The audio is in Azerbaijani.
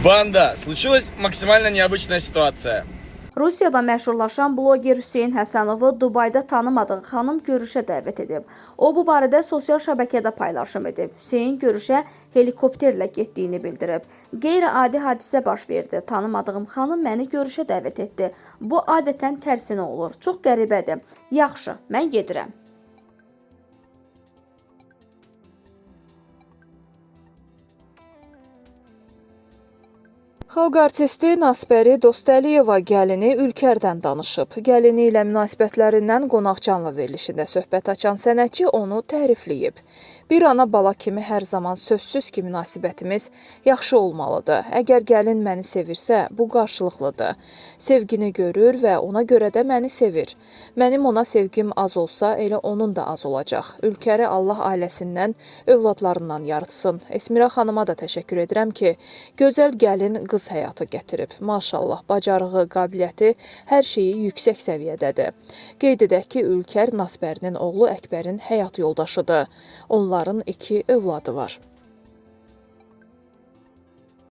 Банда! Случилась максимально необычная ситуация. Rusiyada məşhurlaşan bloger Hüseyn Həsənovu Dubayda tanımadığı xanım görüşə dəvət edib. O, bu barədə sosial şəbəkədə paylaşım edib. Hüseyn görüşə helikopterlə getdiyini bildirib. Qeyri-adi hadisə baş verdi. Tanımadığım xanım məni görüşə dəvət etdi. Bu adətən tərsinə olur. Çox qəribədir. Yaxşı, mən gedirəm. Xalq artisti Nasbəri Dostəliyeva gəlini Ülkərdən danışıb. Gəlini ilə münasibətlərindən qonaqcanlı verilişində söhbət açan sənətçi onu tərifləyib. Bir ana bala kimi hər zaman sözsüz ki, münasibətimiz yaxşı olmalıdır. Əgər gəlin məni sevirsə, bu qarşılıqlıdır. Sevgini görür və ona görə də məni sevir. Mənim ona sevgim az olsa, elə onun da az olacaq. Ülkəri Allah ailəsindən, övladlarından yaratsın. Esmira xanıma da təşəkkür edirəm ki, gözəl gəlin qız həyatı gətirib. Maşallah, bacarığı, qabiliyyəti, hər şeyi yüksək səviyyədədir. Qeyd edək ki, Ülkər Nasbərinin oğlu Əkbərin həyat yoldaşıdır. Onların 2 övladı var.